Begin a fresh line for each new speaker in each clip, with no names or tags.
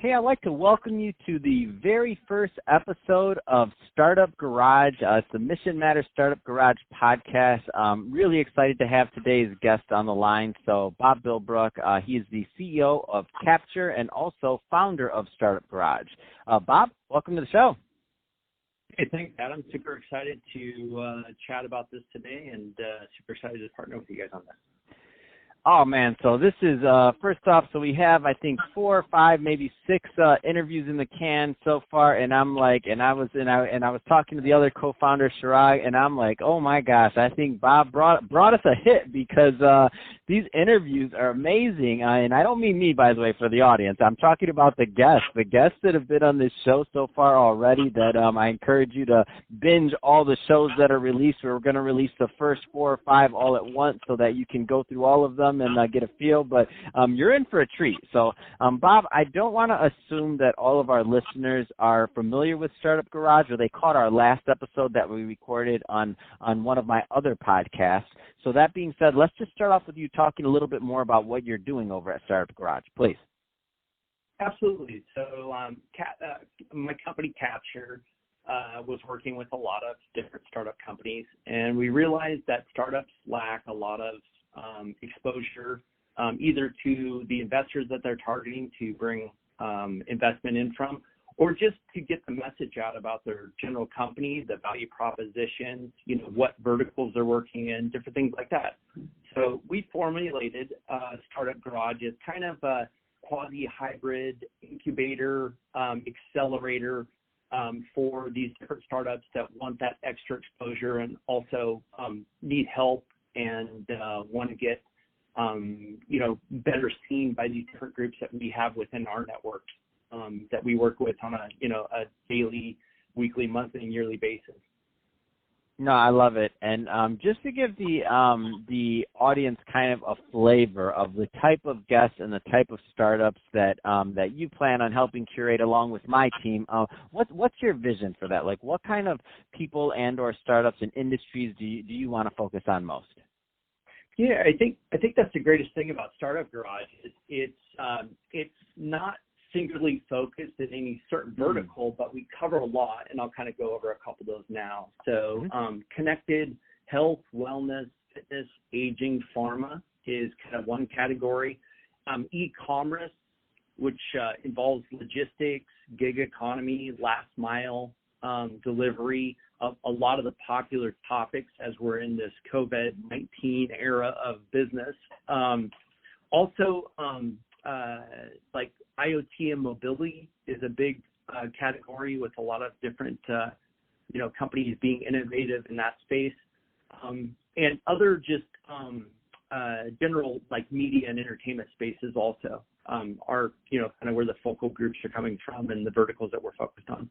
Hey, I'd like to welcome you to the very first episode of Startup Garage. It's the Mission Matters Startup Garage podcast. Really excited to have today's guest on the line. So Bob Bilbruck, he is the CEO of Capture and also founder of Startup Garage. Bob, welcome to the show.
Hey, thanks, Adam. Super excited to chat about this today and super excited to partner with you guys on this.
Oh man, so this is first off, so we have I think 4 or 5, maybe 6 interviews in the can so far, and I'm like, and I was talking to the other co-founder Shirag, and I'm like, oh my gosh, I think Bob brought us a hit because these interviews are amazing, and I don't mean me, by the way, for the audience. I'm talking about the guests that have been on this show so far already. That I encourage you to binge all the shows that are released. We're going to release the first 4 or 5 all at once so that you can go through all of them and get a feel, but you're in for a treat. So, Bob, I don't want to assume that all of our listeners are familiar with Startup Garage or they caught our last episode that we recorded on one of my other podcasts. So that being said, let's just start off with you talking a little bit more about what you're doing over at Startup Garage, please.
Absolutely. So my company, Capture, was working with a lot of different startup companies, and we realized that startups lack a lot of exposure either to the investors that they're targeting to bring investment in from, or just to get the message out about their general company, the value propositions, what verticals they're working in, different things like that. So we formulated Startup Garage as kind of a quasi-hybrid incubator, accelerator for these different startups that want that extra exposure and also need help and want to get, better seen by these different groups that we have within our network that we work with on a daily, weekly, monthly, and yearly basis.
No, I love it. And just to give the audience kind of a flavor of the type of guests and the type of startups that you plan on helping curate along with my team, what's your vision for that? Like, what kind of people and or startups and industries do you want to focus on most?
Yeah, I think that's the greatest thing about Startup Garage. It's not singularly focused in any certain vertical, but we cover a lot, and I'll kind of go over a couple of those now. So connected health, wellness, fitness, aging, pharma is kind of one category. E-commerce, which involves logistics, gig economy, last mile delivery, a lot of the popular topics as we're in this COVID-19 era of business. Also, like IoT and mobility is a big category with a lot of different, companies being innovative in that space. And other just general like media and entertainment spaces also are, kind of where the focal groups are coming from and the verticals that we're focused on.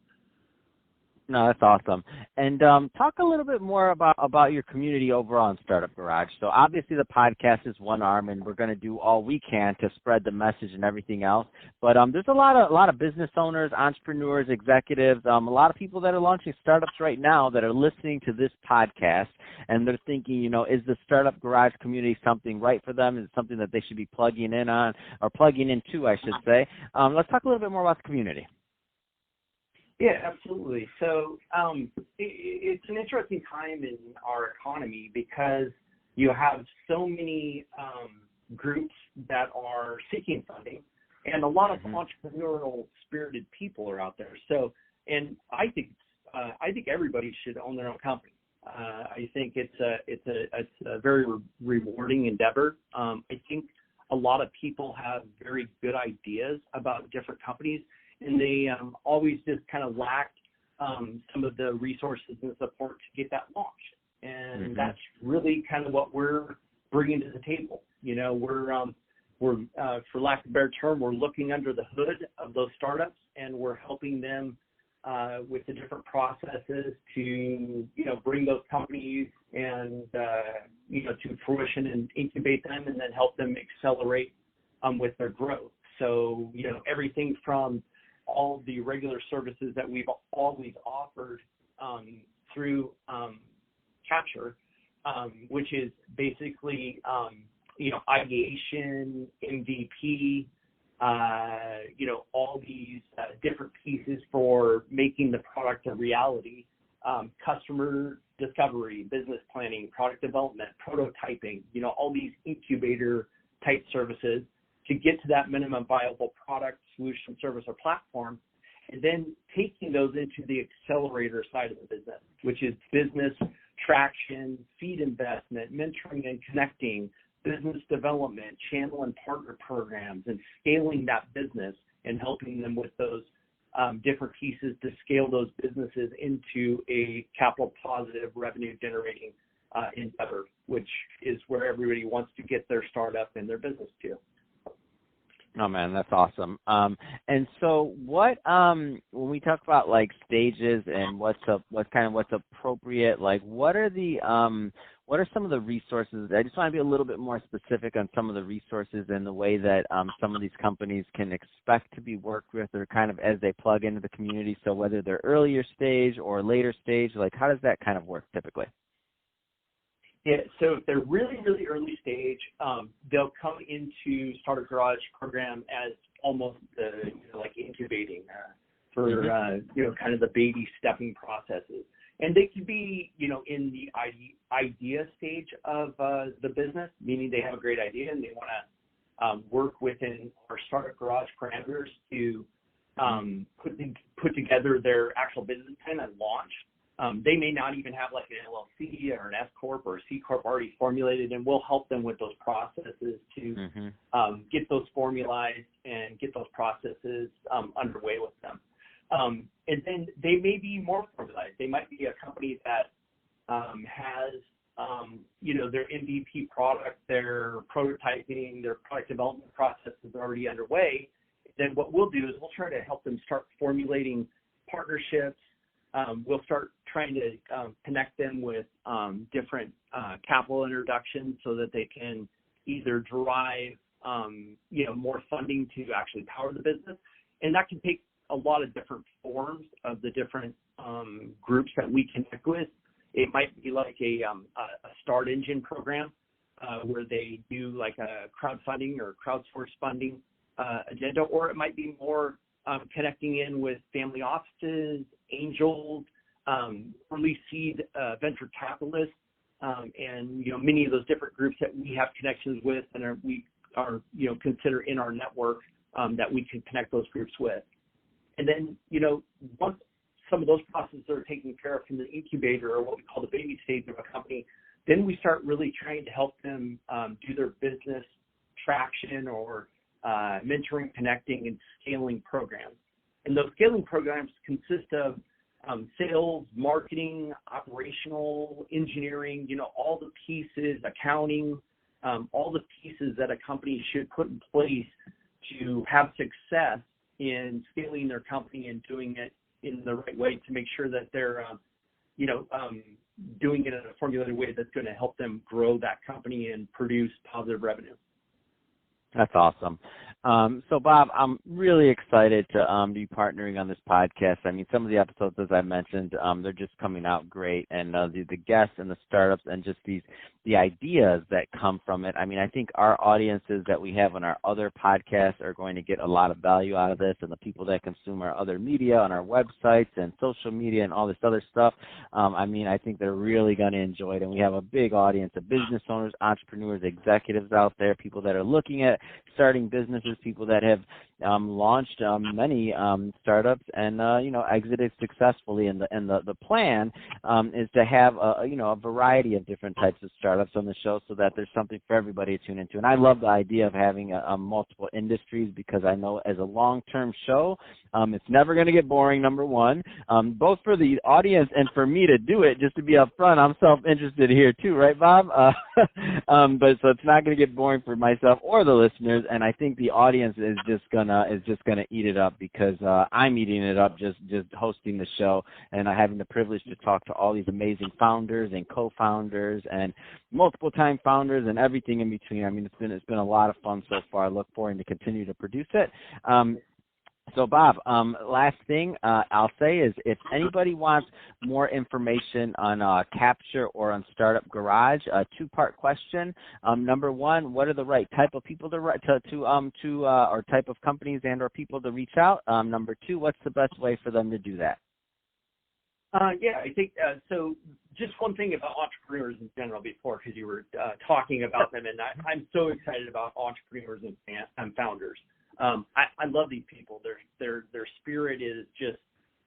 No, that's awesome. And talk a little bit more about your community overall in Startup Garage. So obviously the podcast is one arm, and we're going to do all we can to spread the message and everything else. But there's a lot of business owners, entrepreneurs, executives, a lot of people that are launching startups right now that are listening to this podcast, and they're thinking, is the Startup Garage community something right for them? Is it something that they should be plugging in on, or plugging into, I should say? Let's talk a little bit more about the community.
Yeah, absolutely. So it's an interesting time in our economy because you have so many groups that are seeking funding, and a lot of entrepreneurial spirited people are out there. So, and I think everybody should own their own company. I think it's a very rewarding endeavor. I think a lot of people have very good ideas about different companies, and they always just kind of lacked some of the resources and support to get that launched. And that's really kind of what we're bringing to the table. We're for lack of a better term, we're looking under the hood of those startups, and we're helping them with the different processes to, bring those companies and, to fruition and incubate them and then help them accelerate with their growth. So, everything from all the regular services that we've always offered through Capture, which is basically, ideation, MVP, all these different pieces for making the product a reality, customer discovery, business planning, product development, prototyping, all these incubator type services to get to that minimum viable product, solution, service, or platform, and then taking those into the accelerator side of the business, which is business traction, seed investment, mentoring and connecting, business development, channel and partner programs, and scaling that business and helping them with those different pieces to scale those businesses into a capital positive revenue generating endeavor, which is where everybody wants to get their startup and their business to.
Oh man, that's awesome. And so what when we talk about like stages and what's appropriate, like what are some of the resources? I just want to be a little bit more specific on some of the resources and the way that some of these companies can expect to be worked with or kind of as they plug into the community. So whether they're earlier stage or later stage, like how does that kind of work typically?
Yeah, so if they're really, really early stage, they'll come into Startup Garage program as almost like incubating for kind of the baby stepping processes, and they could be in the idea stage of the business, meaning they have a great idea and they want to work within our Startup Garage parameters to put together their actual business plan and launch. They may not even have like an LLC or an S Corp or a C Corp already formulated, and we'll help them with those processes to get those formalized and get those processes underway with them. And then they may be more formalized. They might be a company that has, their MVP product, their prototyping, their product development process is already underway. Then what we'll do is we'll try to help them start formulating partnerships. We'll start trying to connect them with different capital introductions so that they can either drive, more funding to actually power the business. And that can take a lot of different forms of the different groups that we connect with. It might be like a start engine program where they do like a crowdfunding or crowdsource funding agenda, or it might be more connecting in with family offices, angels, early seed venture capitalists, and many of those different groups that we have connections with and we are consider in our network that we can connect those groups with. And then once some of those processes are taken care of from the incubator or what we call the baby stage of a company, then we start really trying to help them do their business traction or mentoring, connecting, and scaling programs. And those scaling programs consist of sales, marketing, operational, engineering, all the pieces, accounting, all the pieces that a company should put in place to have success in scaling their company and doing it in the right way to make sure that they're, doing it in a formulated way that's going to help them grow that company and produce positive revenue.
That's awesome. So, Bob, I'm really excited to be partnering on this podcast. I mean, some of the episodes, as I mentioned, they're just coming out great, and the guests and the startups and just the ideas that come from it. I mean, I think our audiences that we have on our other podcasts are going to get a lot of value out of this, and the people that consume our other media on our websites and social media and all this other stuff. I think they're really going to enjoy it, and we have a big audience of business owners, entrepreneurs, executives out there, people that are looking at starting businesses, people that have launched many startups and exited successfully. And the plan is to have a variety of different types of startups on the show, so that there's something for everybody to tune into. And I love the idea of having multiple industries, because I know as a long-term show, it's never going to get boring. Number one, both for the audience and for me to do it. Just to be upfront, I'm self-interested here too, right, Bob? But so it's not going to get boring for myself or the listeners, and I think the audience is just gonna eat it up, because I'm eating it up just hosting the show and having the privilege to talk to all these amazing founders and co-founders and multiple time founders and everything in between. I mean, it's been a lot of fun so far. I look forward to continue to produce it. So, Bob, last thing I'll say is if anybody wants more information on Capture or on Startup Garage, a two-part question. Number one, what are the right type of people or type of companies and or people to reach out? Number two, what's the best way for them to do that?
Yeah, I think so. Just one thing about entrepreneurs in general before, because you were talking about them, and I'm so excited about entrepreneurs and founders. I love these people. Their spirit is just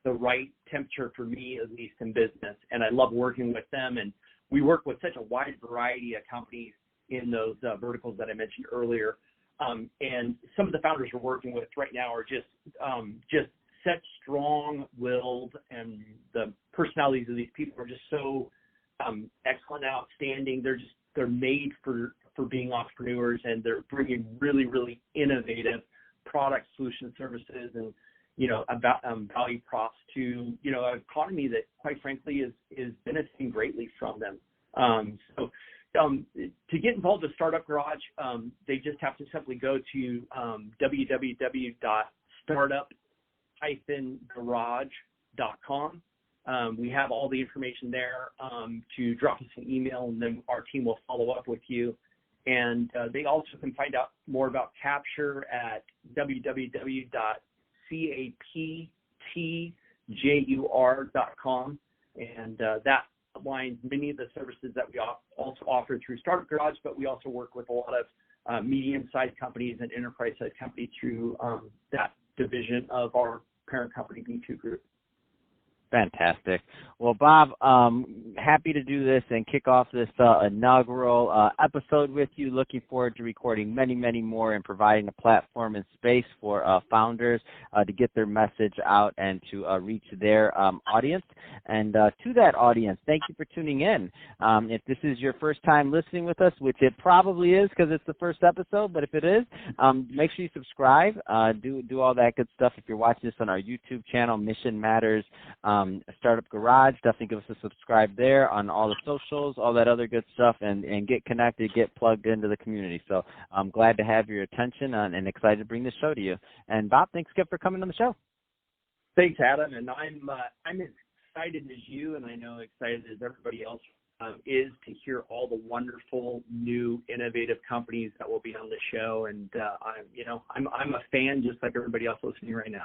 the right temperature for me, at least in business, and I love working with them. And we work with such a wide variety of companies in those verticals that I mentioned earlier. And some of the founders we're working with right now are just such strong-willed, and the personalities of these people are just so excellent, outstanding. They're made for being entrepreneurs, and they're bringing really, really innovative product, solution, services, and about value props to an economy that, quite frankly, is benefiting greatly from them. To get involved with Startup Garage, they just have to simply go to www.startup-garage.com. We have all the information there to drop us an email, and then our team will follow up with you. And they also can find out more about Capture at www.captjur.com. And that outlines many of the services that we also offer through Startup Garage, but we also work with a lot of medium-sized companies and enterprise-sized companies through that division of our parent company, B2 Group.
Fantastic. Well, Bob, happy to do this and kick off this inaugural episode with you. Looking forward to recording many, many more and providing a platform and space for founders to get their message out and to reach their audience. And to that audience, thank you for tuning in. If this is your first time listening with us, which it probably is because it's the first episode, but if it is, make sure you subscribe, do all that good stuff. If you're watching this on our YouTube channel, Mission Matters, Startup Garage, definitely give us a subscribe there on all the socials, all that other good stuff, and get connected, get plugged into the community. So I'm glad to have your attention and excited to bring this show to you. And Bob, thanks again for coming on the show.
Thanks, Adam. And I'm excited as you, and I know excited as everybody else is to hear all the wonderful, new, innovative companies that will be on the show. And I'm a fan just like everybody else listening right now.